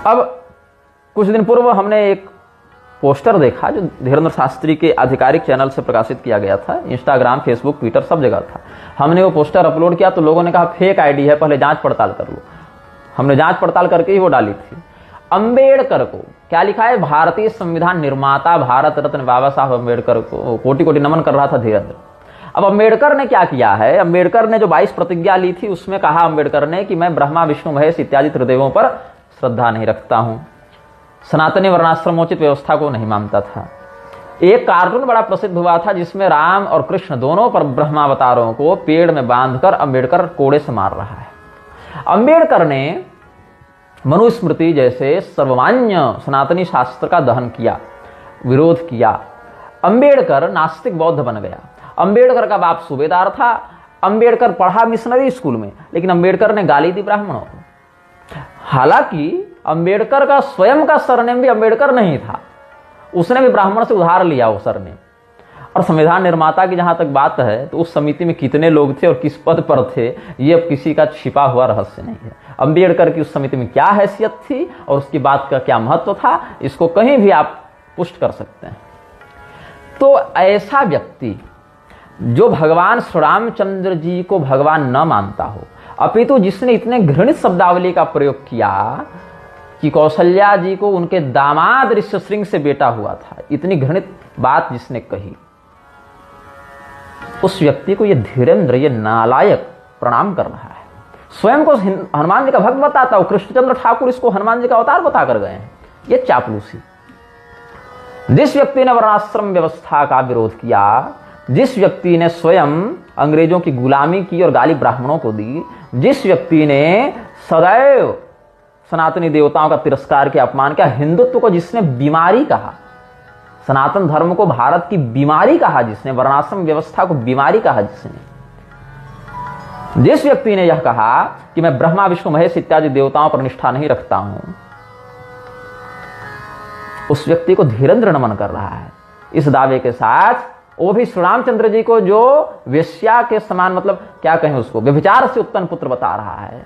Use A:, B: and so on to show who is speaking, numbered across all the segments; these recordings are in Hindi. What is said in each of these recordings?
A: अब कुछ दिन पूर्व हमने एक पोस्टर देखा जो धीरेन्द्र शास्त्री के आधिकारिक चैनल से प्रकाशित किया गया था। इंस्टाग्राम, फेसबुक, ट्विटर सब जगह था। हमने वो पोस्टर अपलोड किया तो लोगों ने कहा फेक आईडी है, पहले जांच पड़ताल कर लो। हमने जांच पड़ताल करके ही वो डाली थी। अंबेडकर को क्या लिखा है, भारतीय संविधान निर्माता भारत रत्न बाबा साहब अंबेडकर को कोटि कोटि नमन कर रहा था धीरेन्द्र। अब अंबेडकर ने क्या किया है, अंबेडकर ने जो 22 प्रतिज्ञा ली थी उसमें कहा अंबेडकर ने कि मैं ब्रह्मा विष्णु महेश इत्यादि त्रिदेवों पर श्रद्धा नहीं रखता हूं, सनातनी वर्णाश्रमोचित व्यवस्था को नहीं मानता था। एक कार्टून बड़ा प्रसिद्ध हुआ था जिसमें राम और कृष्ण दोनों पर ब्रह्मावतारों को पेड़ में बांधकर अंबेडकर कोड़े से मार रहा है। अंबेडकर ने मनुस्मृति जैसे सर्वमान्य सनातनी शास्त्र का दहन किया, विरोध किया। अंबेडकर नास्तिक बौद्ध बन गया। अंबेडकर का बाप सूबेदार था। अंबेडकर पढ़ा मिशनरी स्कूल में, लेकिन अंबेडकर ने गाली दी ब्राह्मणों को। हालांकि अंबेडकर का स्वयं का सरनेम भी अंबेडकर नहीं था, उसने भी ब्राह्मण से उधार लिया वो सरनेम। और संविधान निर्माता की जहां तक बात है तो उस समिति में कितने लोग थे और किस पद पर थे ये अब किसी का छिपा हुआ रहस्य नहीं है। अंबेडकर की उस समिति में क्या हैसियत थी और उसकी बात का क्या महत्व था, इसको कहीं भी आप पुष्ट कर सकते हैं। तो ऐसा व्यक्ति जो भगवान श्री रामचंद्र जी को भगवान न मानता हो, अपितु जिसने इतने घृणित शब्दावली का प्रयोग किया कि कौशल्या जी को उनके दामाद ऋष्यशृंग से बेटा हुआ था, इतनी घृणित बात जिसने कही, उस व्यक्ति को ये धीरेन्द्र, ये नालायक प्रणाम कर रहा है। स्वयं को हनुमान जी का भक्त बताता हो, कृष्णचंद्र ठाकुर इसको हनुमान जी का अवतार बता कर गए हैं। ये चापलूसी। जिस व्यक्ति ने वर्णाश्रम व्यवस्था का विरोध किया, जिस व्यक्ति ने स्वयं अंग्रेजों की गुलामी की और गाली ब्राह्मणों को दी, जिस व्यक्ति ने सदैव सनातनी देवताओं का तिरस्कार किया, अपमान किया, हिंदुत्व को जिसने बीमारी कहा, सनातन धर्म को भारत की बीमारी कहा, जिसने वर्णाश्रम व्यवस्था को बीमारी कहा, जिस व्यक्ति ने यह कहा कि मैं ब्रह्मा विष्णु महेश इत्यादि देवताओं पर निष्ठा नहीं रखता हूं, उस व्यक्ति को धीरेन्द्र नमन कर रहा है। इस दावे के साथ वो भी श्री रामचंद्र जी को जो वेश्या के समान, मतलब क्या कहें उसको, व्यभिचार से उत्पन्न पुत्र बता रहा है।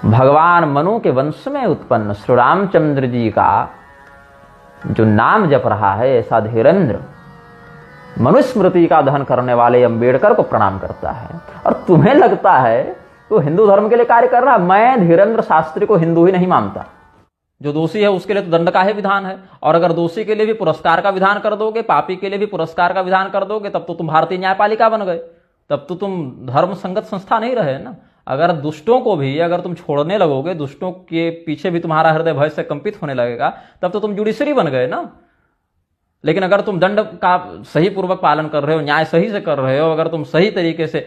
A: भगवान मनु के वंश में उत्पन्न श्री रामचंद्र जी का जो नाम जप रहा है, ऐसा धीरेन्द्र मनुस्मृति का दहन करने वाले अंबेडकर को प्रणाम करता है। और तुम्हें लगता है तो हिंदू धर्म के लिए कार्य कर रहा है। मैं धीरेन्द्र शास्त्री को हिंदू ही नहीं मानता। जो दोषी है उसके लिए तो दंड का ही विधान है, और अगर दोषी के लिए भी पुरस्कार का विधान कर दोगे, पापी के लिए भी पुरस्कार का विधान कर दोगे, तब तो तुम भारतीय न्यायपालिका बन गए, तब तो तुम धर्म संगत संस्था नहीं रहे ना। अगर दुष्टों को भी अगर तुम छोड़ने लगोगे, दुष्टों के पीछे भी तुम्हारा हृदय भय से कंपित होने लगेगा, तब तो तुम जुडिशरी बन गए ना। लेकिन अगर तुम दंड का सही पूर्वक पालन कर रहे हो, न्याय सही से कर रहे हो, अगर तुम सही तरीके से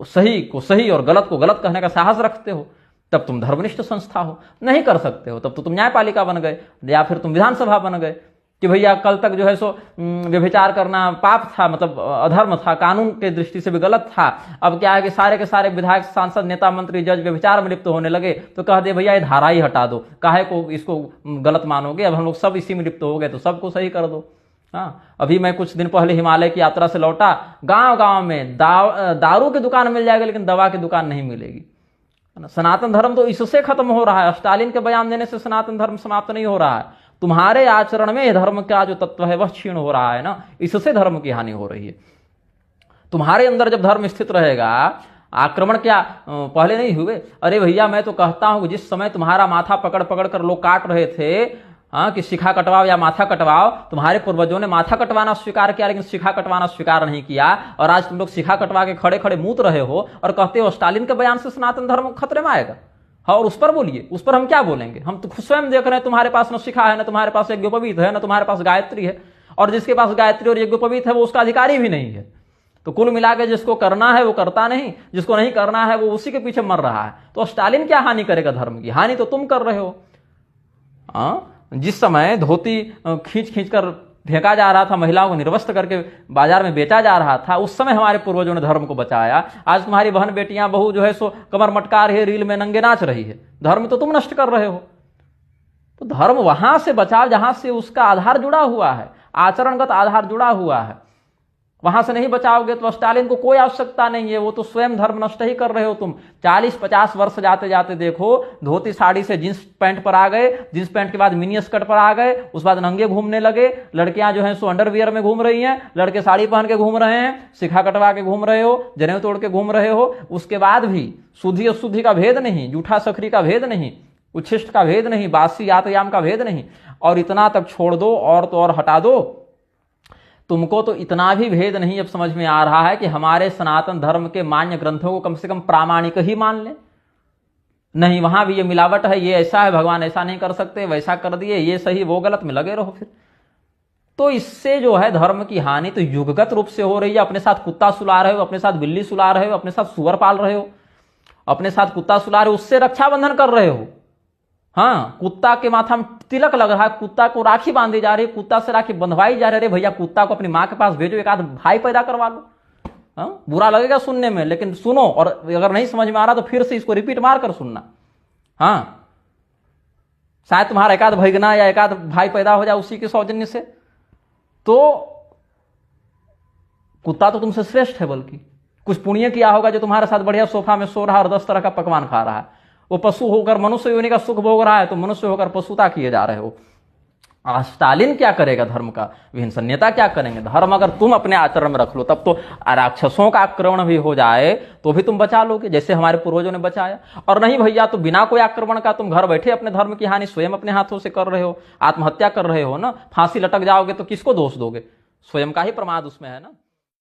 A: सही को सही और गलत को गलत कहने का साहस रखते हो, तब तुम धर्मनिष्ठ संस्था हो। नहीं कर सकते हो तब तो तुम न्यायपालिका बन गए, या फिर तुम विधानसभा बन गए कि भैया कल तक जो है सो व्यभिचार करना पाप था, मतलब अधर्म था, कानून के दृष्टि से भी गलत था। अब क्या है कि सारे के सारे विधायक, सांसद, नेता, मंत्री, जज व्यभिचार में लिप्त होने लगे, तो कह दे भैया ये धारा ही हटा दो, काहे को इसको गलत मानोगे, अब हम लोग सब इसी में लिप्त हो गए तो सबको सही कर दो। हाँ, अभी मैं कुछ दिन पहले हिमालय की यात्रा से लौटा, गांव गांव में दारू की दुकान मिल जाएगी लेकिन दवा की दुकान नहीं मिलेगी। सनातन धर्म तो इससे खत्म हो रहा है। स्टालिन के बयान देने से सनातन धर्म समाप्त नहीं हो रहा है, तुम्हारे आचरण में धर्म का जो तत्व है वह क्षीण हो रहा है ना, इससे धर्म की हानि हो रही है। तुम्हारे अंदर जब धर्म स्थित रहेगा, आक्रमण क्या पहले नहीं हुए? अरे भैया मैं तो कहता हूं जिस समय तुम्हारा माथा पकड़ पकड़ कर लोग काट रहे थे, कि शिखा कटवाओ या माथा कटवाओ, तुम्हारे पूर्वजों ने माथा कटवाना स्वीकार किया लेकिन शिखा कटवाना स्वीकार नहीं किया, और आज तुम लोग शिखा कटवा के खड़े खड़े मूत रहे हो और कहते हो स्टालिन के बयान से सनातन धर्म खतरे में आएगा। हाँ, और उस पर बोलिए, उस पर हम क्या बोलेंगे? हम तो स्वयं देख रहे हैं तुम्हारे पास न शिखा है, न तुम्हारे पास यज्ञोपवीत है, न तुम्हारे पास गायत्री है, और जिसके पास गायत्री और यज्ञोपवीत है वो उसका अधिकारी भी नहीं है। तो कुल मिला के जिसको करना है वो करता नहीं, जिसको नहीं करना है वो उसी के पीछे मर रहा है। तो स्टालिन क्या हानि करेगा धर्म की? हानि तो तुम कर रहे हो। जिस समय धोती खींच खींच कर फेंका जा रहा था, महिलाओं को निर्वस्त्र करके बाजार में बेचा जा रहा था, उस समय हमारे पूर्वजों ने धर्म को बचाया। आज तुम्हारी बहन बेटियां बहू जो है सो कमर मटका रही है, रील में नंगे नाच रही है, धर्म तो तुम नष्ट कर रहे हो। तो धर्म वहां से बचाव जहां से उसका आधार जुड़ा हुआ है, आचरणगत आधार जुड़ा हुआ है। वहां से नहीं बचाओगे तो स्टालिन को कोई आवश्यकता नहीं है, वो तो स्वयं धर्म नष्ट ही कर रहे हो तुम। 40-50 वर्ष जाते जाते देखो, धोती साड़ी से जींस पैंट पर आ गए, जींस पैंट के बाद मिनी स्कर्ट पर आ गए, उस बाद नंगे घूमने लगे। लड़कियां जो है सो अंडरवियर में घूम रही हैं, लड़के साड़ी पहन के घूम रहे हैं, शिखा कटवा के घूम रहे हो, जनेऊ तोड़ के घूम रहे हो। उसके बाद भी शुद्धि अशुद्धि का भेद नहीं, जूठा सखरी का भेद नहीं, उच्छिष्ट का भेद नहीं, बासी यातयाम का भेद नहीं। और इतना तक छोड़ दो और तो और हटा दो, तुमको तो इतना भी भेद नहीं अब समझ में आ रहा है कि हमारे सनातन धर्म के मान्य ग्रंथों को कम से कम प्रामाणिक ही मान ले। नहीं, वहां भी ये मिलावट है, ये ऐसा है, भगवान ऐसा नहीं कर सकते, वैसा कर दिए, ये सही वो गलत में लगे रहो फिर। तो इससे जो है धर्म की हानि तो युगगत रूप से हो रही है। अपने साथ कुत्ता सुला रहे हो, अपने साथ बिल्ली सुला रहे हो, अपने साथ सुअर पाल रहे हो, अपने साथ कुत्ता सुला रहे हो, उससे रक्षाबंधन कर रहे हो। हाँ, कुत्ता के माथा में तिलक लग रहा है, कुत्ता को राखी बांधी जा रही है, कुत्ता से राखी बंधवाई जा रही है। अरे भैया, कुत्ता को अपनी माँ के पास भेजो, एक आध भाई पैदा करवा लो। हाँ, बुरा लगेगा सुनने में, लेकिन सुनो, और अगर नहीं समझ में आ रहा तो फिर से इसको रिपीट मार कर सुनना। हाँ, शायद तुम्हारा एक आध भैगना या एक आध भाई पैदा हो जाए उसी के सौजन्य से। तो कुत्ता तो तुमसे श्रेष्ठ है, बल्कि कुछ पुण्य किया होगा जो तुम्हारे साथ बढ़िया सोफा में सो रहा है और 10 तरह का पकवान खा रहा है। वो पशु होकर मनुष्य योनि का सुख भोग रहा है, तो मनुष्य होकर पशुता किए जा रहे हो। स्टालिन क्या करेगा? धर्म का विहिंसन नेता क्या करेंगे? धर्म अगर तुम अपने आचरण में रख लो, तब तो राक्षसों का आक्रमण भी हो जाए तो भी तुम बचा लोगे, जैसे हमारे पूर्वजों ने बचाया। और नहीं भैया, तो बिना कोई आक्रमण का तुम घर बैठे अपने धर्म की हानि स्वयं अपने हाथों से कर रहे हो, आत्महत्या कर रहे हो ना। फांसी लटक जाओगे तो किसको दोष दोगे? स्वयं का ही प्रमाद उसमें है ना।